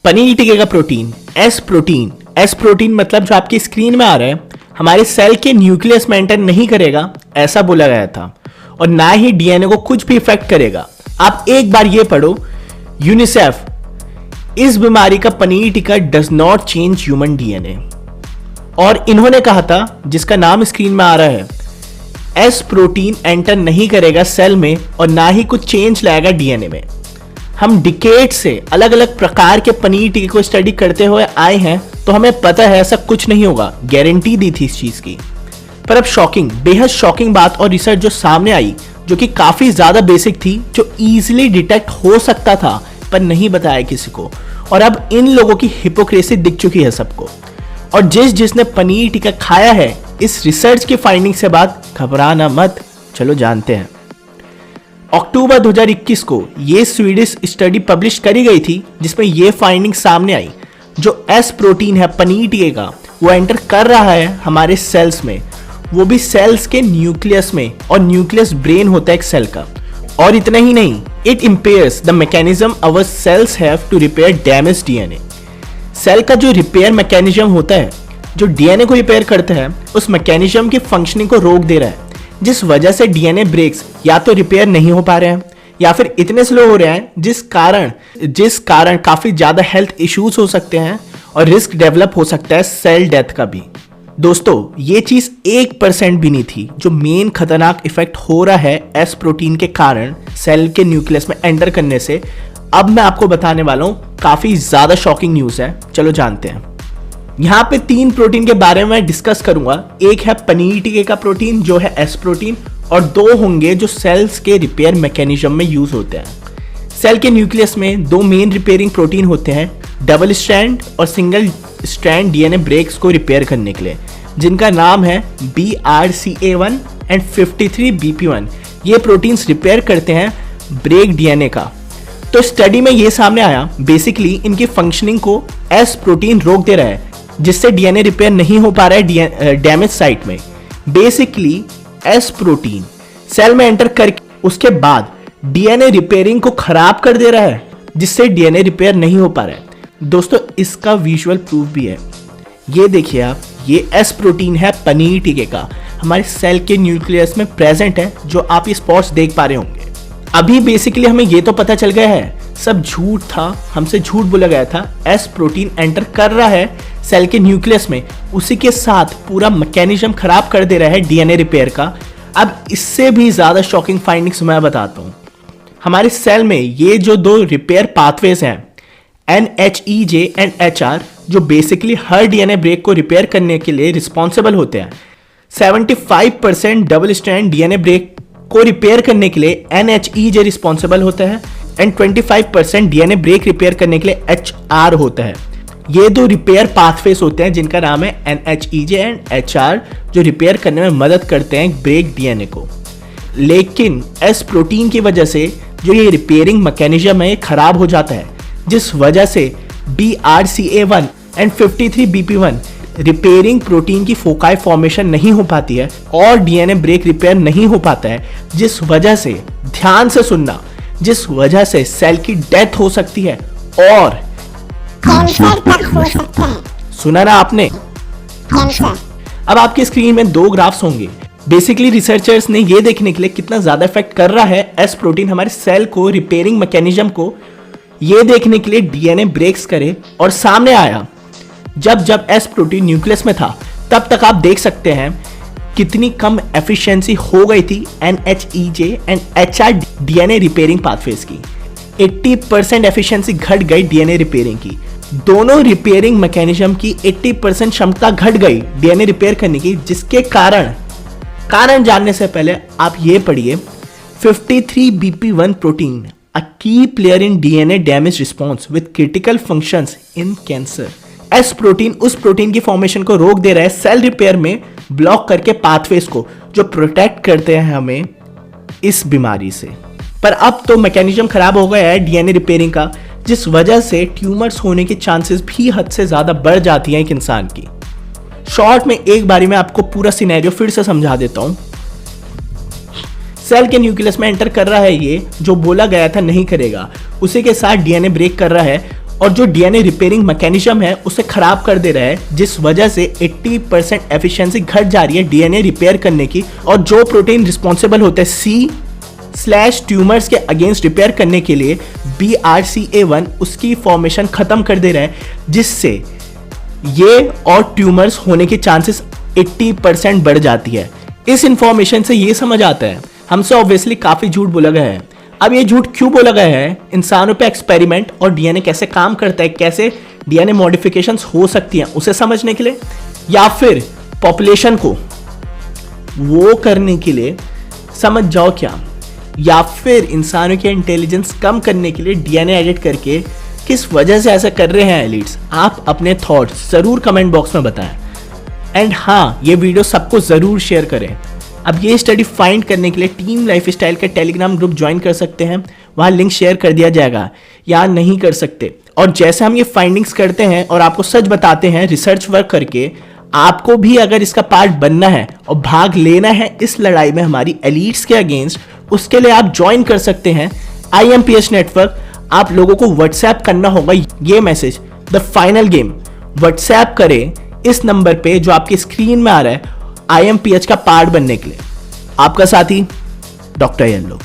पनीर टिक्के का protein S protein. S protein मतलब जो आपकी स्क्रीन में आ रहा है, हमारे सेल के न्यूक्लियस में एंटर नहीं करेगा ऐसा बोला गया था, और ना ही डीएनए को कुछ भी इफेक्ट करेगा। आप एक बार ये पढ़ो, यूनिसेफ, इस बीमारी का paneer tikka does not change human DNA. और इन्होंने कहा था, जिसका नाम स्क्रीन में आ रहा है, एस प्रोटीन एंटर नहीं करेगा सेल में और ना ही कुछ चेंज लाएगा डीएनए में। हम डिकेड से अलग अलग प्रकार के पनीर टिक्के को स्टडी करते हुए आए हैं, तो हमें पता है ऐसा कुछ नहीं होगा, गारंटी दी थी इस चीज की। पर अब शॉकिंग, बेहद शॉकिंग बात और रिसर्च जो सामने आई, जो कि काफी ज्यादा बेसिक थी, जो इजीली डिटेक्ट हो सकता था पर नहीं बताया किसी को, और अब इन लोगों की हिपोक्रेसी दिख चुकी है सबको। और जिसने पनीर टिक्का खाया है, इस रिसर्च की फाइंडिंग से बाद घबराना मत, चलो जानते हैं। अक्टूबर 2021 को ये स्वीडिश स्टडी पब्लिश करी गई थी, जिसमें ये फाइंडिंग सामने आई, जो एस प्रोटीन है पनीर टिक्के का, वो एंटर कर रहा है हमारे सेल्स में, वो भी सेल्स के न्यूक्लियस में, और न्यूक्लियस ब्रेन होता है एक सेल का। और इतना ही नहीं, it impairs the mechanism our cells have to repair damage DNA. Cell का जो रिपेयर मैकेनिज्म होता है, जो डीएनए को रिपेयर करता है, उस मैकेनिज्म की फंक्शनिंग को रोक दे रहा है, जिस वजह से डीएनए ब्रेक्स या तो रिपेयर नहीं हो पा रहे हैं या फिर इतने स्लो हो रहे हैं जिस कारण काफी ज्यादा हेल्थ इश्यूज हो सकते हैं और रिस्क डेवलप हो सकता है सेल डेथ का भी। दोस्तों, ये चीज 1% भी नहीं थी, जो मेन खतरनाक इफेक्ट हो रहा है एस प्रोटीन के कारण सेल के न्यूक्लियस में एंटर करने से। अब मैं आपको बताने वाला हूं, काफी ज्यादा शॉकिंग न्यूज है, चलो जानते हैं। यहाँ पे 3 प्रोटीन के बारे में डिस्कस करूंगा। एक है पनीर टिक्के का प्रोटीन जो है एस प्रोटीन, और 2 होंगे जो सेल्स के रिपेयर मैकेनिज्म में यूज होते हैं। सेल के न्यूक्लियस में 2 मेन रिपेयरिंग प्रोटीन होते हैं, डबल स्ट्रैंड और सिंगल स्ट्रैंड डीएनए ब्रेक्स को रिपेयर करने के लिए, जिनका नाम है BRCA1 एंड 53BP1। ये प्रोटीन्स रिपेयर करते हैं ब्रेक डीएनए का। तो स्टडी में ये सामने आया, बेसिकली इनकी फंक्शनिंग को एस प्रोटीन रोक दे रहा है, जिससे डीएनए रिपेयर नहीं हो पा रहा है डैमेज साइट में। बेसिकली एस प्रोटीन सेल में एंटर करके उसके बाद डीएनए रिपेयरिंग को खराब कर दे रहा है, जिससे डीएनए रिपेयर नहीं हो पा रहा है। दोस्तों, इसका विजुअल प्रूफ भी है, ये देखिए आप, ये एस प्रोटीन है पनीर टिक्के का, हमारे सेल के न्यूक्लियस में प्रेजेंट है, जो आप ये स्पॉट्स देख पा रहे होंगे। अभी बेसिकली हमें ये तो पता चल गया है, सब झूठ था, हमसे झूठ बोला गया था। एस प्रोटीन एंटर कर रहा है सेल के न्यूक्लियस में, उसी के साथ पूरा मैकेनिज्म खराब कर दे रहा है डीएनए रिपेयर का। अब इससे भी ज्यादा शॉकिंग फाइंडिंग्स मैं बताता हूं। हमारे सेल में ये जो 2 रिपेयर पाथवेज हैं, NHEJ एंड HR, जो बेसिकली हर डीएनए ब्रेक को रिपेयर करने के लिए रिस्पॉन्सिबल होते हैं। 75% डबल स्ट्रैंड डीएनए ब्रेक को रिपेयर करने के लिए NHEJ रिस्पॉन्सिबल होता है, एंड 25% डीएनए ब्रेक रिपेयर करने के लिए HR होता है। ये 2 रिपेयर पाथवेज होते हैं, जिनका नाम है NHEJ एंड HR, जो रिपेयर करने में मदद करते हैं ब्रेक डीएनए को। लेकिन एस प्रोटीन की वजह से जो ये रिपेयरिंग मैकेनिज्म है, ये खराब हो जाता है, जिस वजह से BRCA1 and 53BP1 repairing protein की फोकाई फॉर्मेशन नहीं हो पाती है और डीएनए ब्रेक रिपेयर नहीं हो पाता है, जिस वजह से, ध्यान से सुनना, जिस वजह से सेल की डेथ हो सकती है और कैंसर तक हो सकता है। सुना ना आपने? कैंसर। अब आपकी स्क्रीन में 2 ग्राफ्स होंगे। बेसिकली रिसर्चर्स ने ये देखने के लिए कितना ज्यादा इफेक्ट कर रहा है एस प्रोटीन हमारे सेल को, रिपेयरिंग मैकेनिज्म को, ये देखने के लिए डीएनए ब्रेक्स करे, और सामने आया जब एस प्रोटीन न्यूक्लियस में था, तब तक आप देख सकते हैं कितनी कम एफिशिएंसी हो गई थी NHEJ and HR DNA repairing pathways की। 80% एफिशिएंसी घट गई डीएनए रिपेयरिंग की। दोनों रिपेयरिंग मैकेनिज्म की 80% क्षमता घट गई डीएनए रिपेयर करने की, जिसके कारण जानने से पहले आप ये पढ़िए, 53BP1 protein, a key player in DNA damage response with critical functions in cancer। S protein उस प्रोटीन की फॉर्मेशन को रोक दे रहा है सेल रिपेयर में, ब्लॉक करके पाथवेज को, जो प्रोटेक्ट करते हैं हमें इस बीमारी से। पर अब तो मैकेनिज्म खराब हो गया है डीएनए रिपेयरिंग का, जिस वजह से ट्यूमर्स होने के चांसेस भी हद से ज्यादा बढ़ जाती हैं एक इंसान की। शॉर्ट में एक बारी में आपको पूरा सिनेरियो फिर से समझा देता हूं। सेल के न्यूक्लियस में एंटर कर रहा है ये, जो बोला गया था नहीं करेगा, उसी के साथ डीएनए ब्रेक कर रहा है और जो डीएनए रिपेयरिंग मैकेनिज्म है उसे खराब कर दे रहा है, जिस वजह से 80% एफिशिएंसी घट जा रही है डीएनए रिपेयर करने की। और जो प्रोटीन रिस्पॉन्सिबल होता है C/ट्यूमर्स के अगेंस्ट रिपेयर करने के लिए, BRCA1 उसकी फॉर्मेशन खत्म कर दे रहा है, जिससे ये और ट्यूमर्स होने के चांसेस 80% बढ़ जाती है। इस इंफॉर्मेशन से ये समझ आता है हमसे ऑब्वियसली काफी झूठ बोला गया है। अब ये झूठ क्यों बोला गया है? इंसानों पे एक्सपेरिमेंट और डीएनए कैसे काम करता है, कैसे डीएनए मॉडिफिकेशंस हो सकती हैं उसे समझने के लिए, या फिर पॉपुलेशन को वो करने के लिए, समझ जाओ क्या, या फिर इंसानों के इंटेलिजेंस कम करने के लिए डीएनए एडिट करके किस वजह से ऐसा कर रहे हैं एलिट्स? आप अपने थॉट्स जरूर कमेंट बॉक्स में बताएं। एंड हाँ, ये वीडियो सबको जरूर शेयर करें। अब ये स्टडी फाइंड करने के लिए टीम लाइफस्टाइल का टेलीग्राम ग्रुप ज्वाइन कर सकते हैं, वहाँ लिंक शेयर कर दिया जाएगा, या नहीं कर सकते। और जैसे हम ये फाइंडिंग्स करते हैं और आपको सच बताते हैं रिसर्च वर्क करके, आपको भी अगर इसका पार्ट बनना है और भाग लेना है इस लड़ाई में हमारी एलीट्स के अगेंस्ट, उसके लिए आप ज्वाइन कर सकते हैं IMPH नेटवर्क। आप लोगों को व्हाट्सएप करना होगा ये message, the final game. WhatsApp करें इस नंबर पे जो आपकी स्क्रीन में आ रहा है, IMPH का पार्ट बनने के लिए। आपका साथी डॉक्टर येलो।